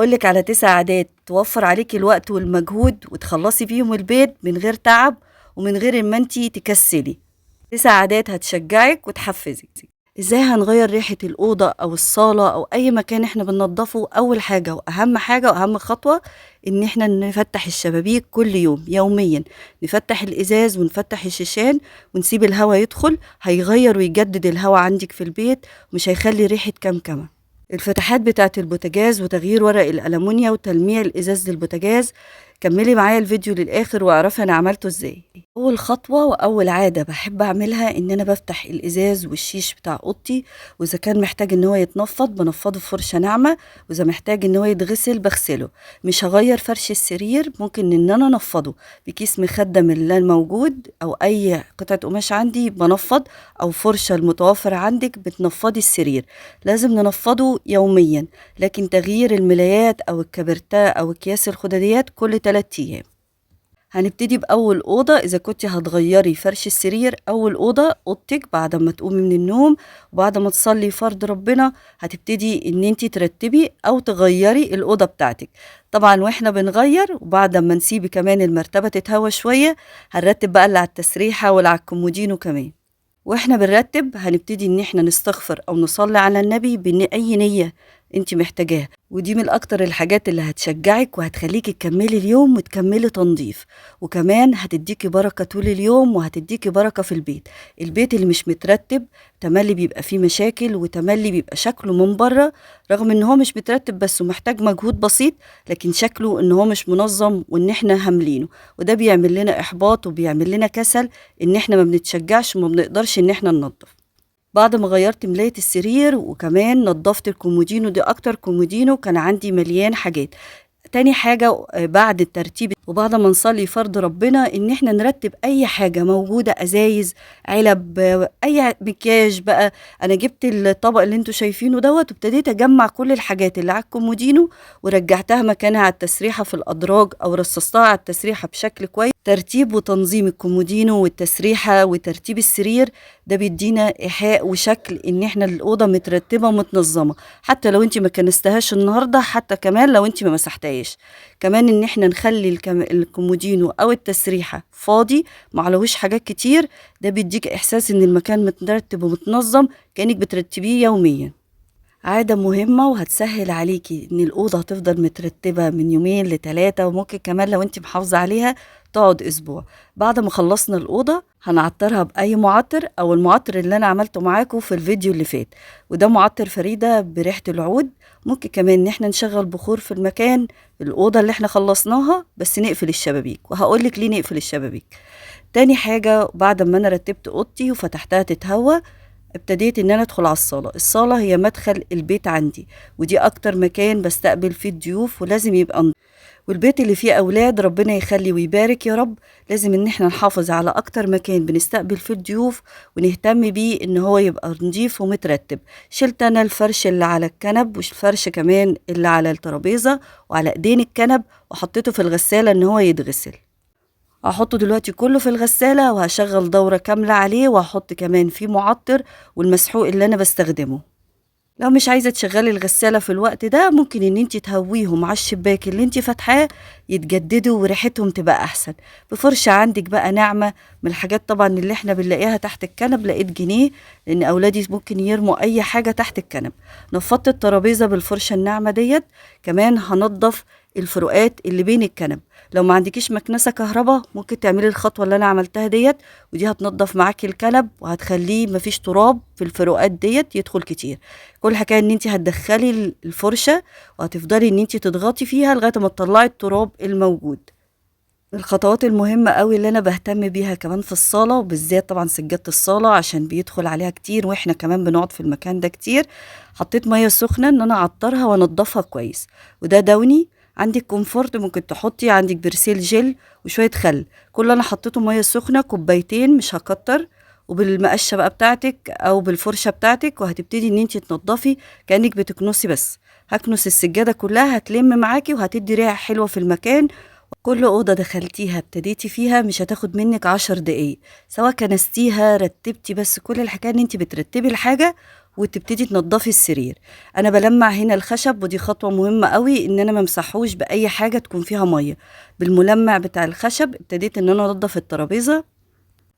هقولك على 9 عادات توفر عليكي الوقت والمجهود وتخلصي بيهم البيت من غير تعب ومن غير ما انتي تكسلي. 9 عادات هتشجعك وتحفزك. ازاي هنغير ريحة الأوضة أو الصالة أو أي مكان احنا بننضفه؟ أول حاجة وأهم حاجة وأهم خطوة إن احنا نفتح الشبابيك كل يوم يوميا، نفتح الإزاز ونفتح الشيشان ونسيب الهواء يدخل، هيغير ويجدد الهواء عندك في البيت ومش هيخلي ريحة كمكمة. الفتحات بتاعة البوتاجاز وتغيير ورق الألمونيا وتلميع الإزاز للبوتاجاز. كملي معايا الفيديو للآخر واعرفي أنا عملته ازاي. أول خطوة وأول عادة بحب أعملها إن أنا بفتح الإزاز والشيش بتاع أوضتي، وإذا كان محتاج إن هو يتنفض بنفضه بفرشة ناعمة، وإذا محتاج إن هو يتغسل بغسله. مش هغير فرش السرير، ممكن إن أنا أنفضه بكيس مخدة من اللي موجود أو أي قطعة قماش عندي بنفض، أو فرشة المتوفرة عندك بتنفضي السرير. لازم ننفضه يوميا، لكن تغيير الملايات أو الكبرتاه أو أكياس الخداديات كل 3 أيام. هنبتدي بأول أوضة. إذا كنت هتغيري فرش السرير، أول أوضة أوضتك بعد ما تقومي من النوم وبعد ما تصلي فرض ربنا هتبتدي إن انتي ترتبي أو تغيري الأوضة بتاعتك. طبعا واحنا بنغير وبعد ما نسيب كمان المرتبة تتهوى شوية، هنرتب بقى اللي على التسريحة واللي على الكومودينو كمان. واحنا بنرتب هنبتدي ان احنا نستغفر او نصلي على النبي بأي نية انت محتاجاها، ودي من اكتر الحاجات اللي هتشجعك وهتخليكي تكملي اليوم وتكملي تنظيف، وكمان هتديكي بركة طول اليوم وهتديكي بركة في البيت. البيت اللي مش مترتب تملي بيبقى فيه مشاكل، وتملي بيبقى شكله من بره رغم ان هو مش مترتب بس ومحتاج مجهود بسيط، لكن شكله ان هو مش منظم وان احنا هاملينه، وده بيعمل لنا احباط وبيعمل لنا كسل ان احنا ما بنتشجعش وما بنقدرش ان احنا ننظف. بعد ما غيرت ملاية السرير وكمان نظفت الكومودينو، دي اكتر كومودينو كان عندي مليان حاجات. تاني حاجة بعد الترتيب وبعد ما نصلي فرض ربنا ان احنا نرتب اي حاجة موجودة، ازايز، علب، اي مكياج بقى. انا جبت الطبق اللي انتوا شايفينه دوت وابتديت اجمع كل الحاجات اللي على الكومودينو ورجعتها مكانها على التسريحة في الادراج او رصصتها على التسريحة بشكل كويس. ترتيب وتنظيم الكومودينو والتسريحة وترتيب السرير ده بيدينا إيحاء وشكل إن إحنا الأوضة مترتبة ومتنظمة، حتى لو أنت ما كنستهاش النهاردة، حتى كمان لو أنت ما مسحتهاش. كمان إن إحنا نخلي الكومودينو أو التسريحة فاضي معلهوش حاجات كتير، ده بيديك إحساس إن المكان مترتب ومتنظم كأنك بترتبيه يوميا. عادة مهمة وهتسهل عليكي ان الأوضة هتفضل مترتبة من 2 ل3، وممكن كمان لو انت محافظة عليها تقعد أسبوع. بعد ما خلصنا الأوضة هنعطرها بأي معطر أو المعطر اللي أنا عملته معاكم في الفيديو اللي فات، وده معطر فريدة بريحة العود. ممكن كمان ان احنا نشغل بخور في المكان الأوضة اللي احنا خلصناها، بس نقفل الشبابيك، وهقولك ليه نقفل الشبابيك. تاني حاجة بعد ما أنا رتبت أوضتي وفتحتها تتهوى، ابتديت ان انا ادخل على الصالة هي مدخل البيت عندي، ودي اكتر مكان بستقبل فيه الضيوف ولازم يبقى نضيف. والبيت اللي فيه اولاد ربنا يخلي ويبارك يا رب، لازم ان احنا نحافظ على اكتر مكان بنستقبل فيه الضيوف ونهتم بيه ان هو يبقى نضيف ومترتب. شلت انا الفرش اللي على الكنب والفرش كمان اللي على الترابيزة وعلى ايدين الكنب وحطيته في الغسالة ان هو يتغسل. هحطه دلوقتي كله في الغسالة وهشغل دورة كاملة عليه، وهحط كمان فيه معطر والمسحوق اللي انا بستخدمه. لو مش عايزة تشغلي الغسالة في الوقت ده، ممكن ان انتي تهويهم على الشباك اللي انتي فاتحاه يتجددوا وريحتهم تبقى احسن بفرشة عندك بقى ناعمة. من الحاجات طبعا اللي احنا بنلاقيها تحت الكنب، لقيت جنيه لان اولادي ممكن يرموا اي حاجة تحت الكنب. نفضت الترابيزة بالفرشة الناعمة ديت. كمان هنضف الفروقات اللي بين الكنب. لو ما عندكيش مكنسة كهرباء ممكن تعملي الخطوة اللي انا عملتها ديت، ودي هتنضف معاكي الكنب وهتخليه مفيش تراب في الفروقات ديت يدخل كتير. كل حكاية ان انت هتدخلي الفرشة وهتفضلي ان انت تضغطي فيها لغاية ما تطلعي التراب الموجود. الخطوات المهمة قوي اللي انا بهتم بيها كمان في الصالة، وبالذات طبعا سجادة الصالة عشان بيدخل عليها كتير واحنا كمان بنقعد في المكان ده كتير. حطيت مية سخنة ان انا اعطرها وانضفها كويس، وده دوني. عندك كومفورت ممكن تحطي، عندك برسيل جل وشوية خل. كل اللي انا حطيته مية سخنة كوبايتين مش هكتر، وبالمقشة بقى بتاعتك او بالفرشة بتاعتك، وهتبتدي ان انت تنضفي كأنك بتكنسي بس. هكنس السجادة كلها هتلم معاكي وهتدي ريحة حلوة في المكان. كل أوضة دخلتيها ابتديتي فيها مش هتاخد منك 10 دقايق، سواء كنستيها رتبتي، بس كل الحكاية ان انت بترتبي الحاجة وتبتدي تنضفي السرير. انا بلمع هنا الخشب، ودي خطوة مهمة قوي ان انا ممسحوش باي حاجة تكون فيها مية. بالملمع بتاع الخشب ابتديت ان انا انضف الترابيزة،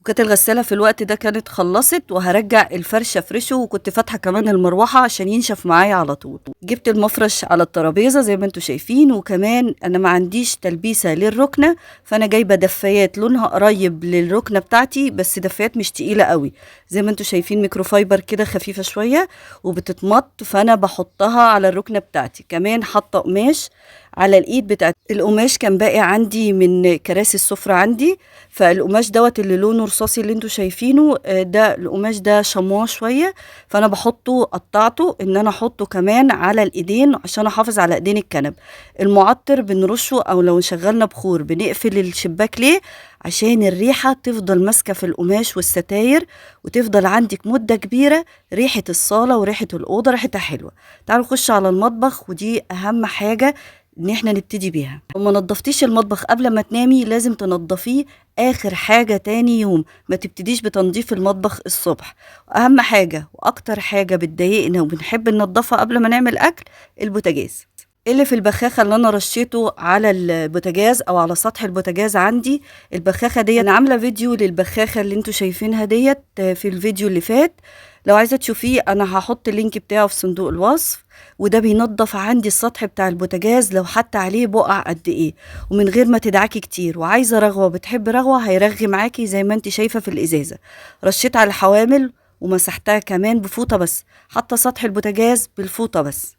وكانت الغسالة في الوقت ده كانت خلصت، وهرجع الفرش افرشه، وكنت فاتحة كمان المروحة عشان ينشف معايا على طول. جبت المفرش على الترابيزة زي ما انتوا شايفين، وكمان انا ما عنديش تلبيسة للركنة، فانا جايبة دفايات لونها قريب للركنة بتاعتي، بس دفايات مش تقيلة قوي، زي ما انتوا شايفين ميكروفايبر كده خفيفة شوية وبتتمط، فانا بحطها على الركنة بتاعتي. كمان حاطة قماش على الايد بتاعت القماش، كان باقي عندي من كراسي السفرة عندي، فالقماش دوت اللي لونه رصاصي اللي انتوا شايفينه ده القماش ده شمواه شويه، فانا بحطه قطعته ان انا احطه كمان على الايدين عشان احافظ على ايدين الكنب. المعطر بنرشه، او لو شغلنا بخور بنقفل الشباك ليه؟ عشان الريحه تفضل ماسكه في القماش والستاير، وتفضل عندك مده كبيره ريحه الصاله وريحه الاوضه ريحتها حلوه. تعالوا نخش على المطبخ، ودي اهم حاجه ان احنا نبتدي بيها. لو ما نضفتيش المطبخ قبل ما تنامي لازم تنضفيه اخر حاجة تاني يوم، ما تبتديش بتنظيف المطبخ الصبح. اهم حاجة واكتر حاجة بتضايقنا وبنحب ننضفها قبل ما نعمل اكل، البوتاجاز. اللي في البخاخة اللي انا رشيته على البوتاجاز او على سطح البوتاجاز عندي، البخاخة ديت انا عاملة فيديو للبخاخة اللي انتوا شايفينها ديت في الفيديو اللي فات، لو عايزة تشوفيه انا هحط اللينك بتاعه في صندوق الوصف. وده بينظف عندي السطح بتاع البوتاجاز لو حتى عليه بقع قد ايه، ومن غير ما تدعكي كتير. وعايزه رغوه، بتحب رغوه هيرغي معاكي زي ما انت شايفه في الازازه. رشيت على الحوامل ومسحتها كمان بفوطه بس، حتى سطح البوتاجاز بالفوطه بس.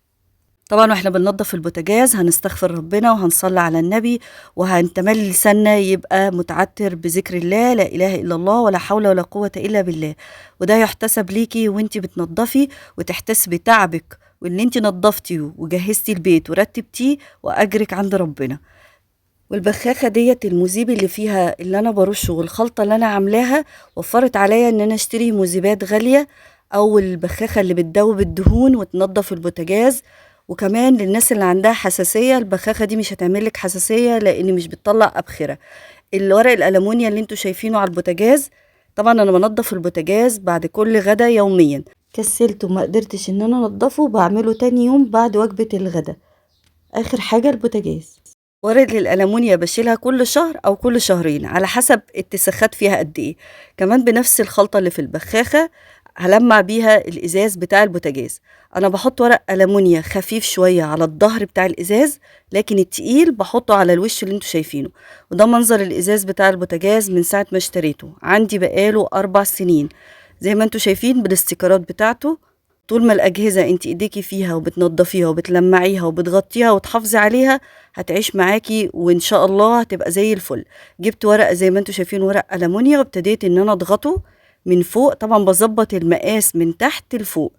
طبعا واحنا بننضف البوتاجاز هنستغفر ربنا وهنصلي على النبي، وهنتملي لساننا يبقى متعتر بذكر الله، لا اله الا الله ولا حول ولا قوة الا بالله. وده يحتسب ليكي وانتي بتنضفي، وتحتسبي تعبك وان انتي نضفتي وجهزتي البيت ورتبتيه، واجرك عند ربنا. والبخاخة ديت المذيب اللي فيها اللي انا برشه والخلطة اللي انا عاملاها وفرت عليا ان انا اشتري مذيبات غالية، او البخاخة اللي بتدوب الدهون وتنضف البوتاجاز. وكمان للناس اللي عندها حساسية البخاخة دي مش هتعملك حساسية لان مش بتطلع ابخرة. الورق الألمونيا اللي انتوا شايفينه على البوتاجاز، طبعا انا بنضف البوتاجاز بعد كل غدا يوميا، كسلت وما قدرتش ان انا انضفه بعمله تاني يوم بعد وجبة الغدا. اخر حاجة البوتاجاز، ورق الألمونيا بشيلها كل شهر او كل شهرين على حسب التسخات فيها قد ايه. كمان بنفس الخلطة اللي في البخاخة هلمع بيها الازاز بتاع البوتاجاز. انا بحط ورق ألمونيا خفيف شوية على الظهر بتاع الازاز، لكن التقيل بحطه على الوش اللي انتوا شايفينه. وده منظر الازاز بتاع البوتاجاز من ساعة ما اشتريته، عندي بقاله 4 سنين زي ما انتوا شايفين بالاستيكرات بتاعته. طول ما الأجهزة انت ايديكي فيها وبتنضفيها وبتلمعيها وبتغطيها وتحافظي عليها هتعيش معاكي، وان شاء الله هتبقى زي الفل. جبت ورق زي ما انتوا شايفين ورق ألمونيا، وابتديت ان انا اضغطه من فوق. طبعا بظبط المقاس من تحت لفوق.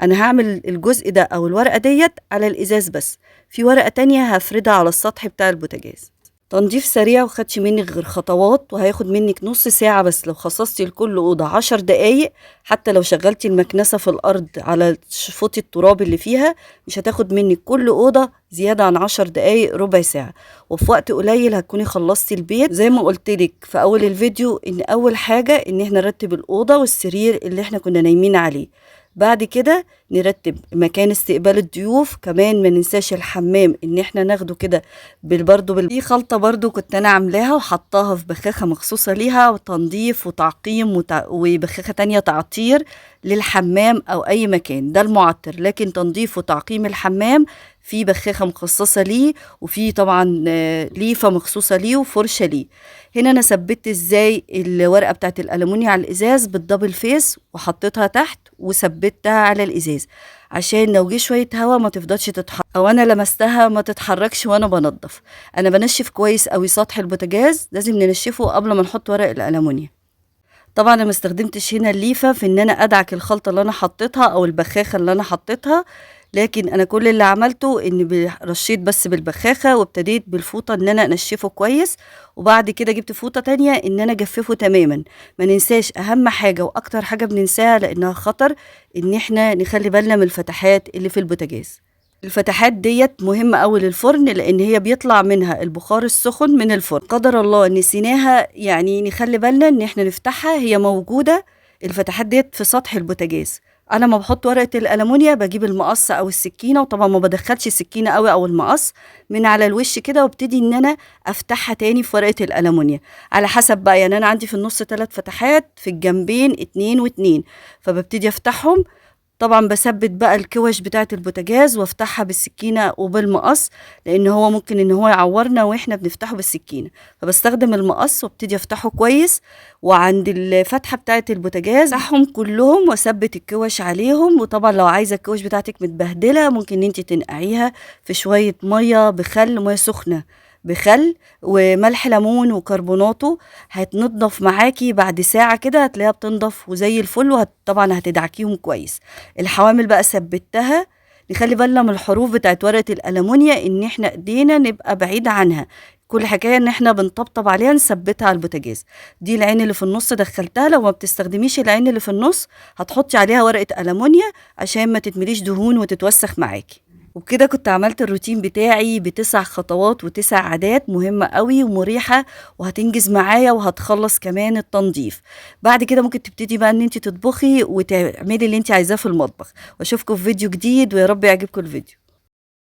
انا هعمل الجزء ده او الورقة ديت على الازاز بس، في ورقة تانية هفردها على السطح بتاع البوتاجاز. تنظيف سريع وخدش منك غير خطوات، وهياخد منك نص ساعة بس لو خصصتي لكل أوضة 10 دقايق. حتى لو شغلتي المكنسة في الأرض على شفوط التراب اللي فيها مش هتاخد منك كل أوضة زيادة عن 10 دقايق، ربع ساعة، وفي وقت قليل هتكوني خلصتي البيت. زي ما قلتلك في أول الفيديو إن أول حاجة إن احنا نرتب الأوضة والسرير اللي احنا كنا نايمين عليه، بعد كده نرتب مكان استقبال الضيوف. كمان ما ننساش الحمام ان احنا ناخده كده في خلطة برضو كنت انا عاملاها وحطاها في بخاخة مخصوصة ليها وتنظيف وتعقيم وبخاخة تانية تعطير للحمام او اي مكان، ده المعطر. لكن تنظيف وتعقيم الحمام في بخاخة مخصصة ليه، وفي طبعا ليفة مخصوصة ليه وفرشة ليه. هنا انا ثبت ازاي الورقة بتاعت الألمونيا على الازاز بالدبل فيس، وحطيتها تحت وثبتها على الازاز عشان لو جه شوية هوا ما تفضلش تتحرك، او انا لمستها ما تتحركش وانا بنضف. انا بنشف كويس قوي سطح البوتاجاز، لازم ننشفه قبل ما نحط ورق الألمونيا. طبعا انا ما استخدمتش هنا الليفه في ان انا ادعك الخلطه اللي انا حطيتها او البخاخه اللي انا حطيتها، لكن انا كل اللي عملته ان رشيت بس بالبخاخه وابتديت بالفوطه ان انا انشفه كويس، وبعد كده جبت فوطه تانية ان انا اجففه تماما. ما ننساش اهم حاجه واكتر حاجه بننساها لانها خطر، ان احنا نخلي بالنا من الفتحات اللي في البوتاجاز. الفتحات ديت مهمة أوي للفرن لأن هي بيطلع منها البخار السخن من الفرن. قدر الله نسيناها، يعني نخلي بالنا إن احنا نفتحها، هي موجودة الفتحات ديت في سطح البوتاجاز انا ما بحط ورقه الالومنيا بجيب المقص او السكينه، وطبعا ما بدخلش السكينه قوي او المقص من على الوش كده، وابتدي ان انا افتحها تاني في ورقه الالومنيا على حسب بقى. يعني انا عندي في النص 3 فتحات، في الجنبين 2 و2، فببتدي افتحهم. طبعا بثبت بقى الكوش بتاعة البوتاجاز وافتحها بالسكينة وبالمقص، لان هو ممكن ان هو يعورنا واحنا بنفتحه بالسكينة، فبستخدم المقص وابتدي افتحه كويس. وعند الفتحة بتاعة البوتاجاز افتحهم كلهم واثبت الكوش عليهم. وطبعا لو عايزة الكوش بتاعتك متبهدلة ممكن ان انت تنقعيها في شوية مية بخل، مية سخنة بخل وملح ليمون وكربوناته، هتنضف معاكي بعد ساعة كده، هتلاقيها بتنضف وزي الفل، طبعا هتدعكيهم كويس. الحوامل بقى ثبتها. نخلي بالنا من الحروف بتاعت ورقة الألمونيا، ان احنا ايدينا نبقى بعيد عنها. كل حكاية ان احنا بنطبطب عليها نثبتها على البوتاجاز. دي العين اللي في النص دخلتها، لو ما بتستخدميش العين اللي في النص هتحطي عليها ورقة ألمونيا عشان ما تتمليش دهون وتتوسخ معاكي. وبكده كنت عملت الروتين بتاعي ب9 خطوات و9 عادات مهمة قوي ومريحة، وهتنجز معايا وهتخلص كمان التنظيف. بعد كده ممكن تبتدي بقى ان انت تطبخي وتعملي اللي انت عايزاه في المطبخ. واشوفكم في فيديو جديد، ويا رب يعجبكم الفيديو.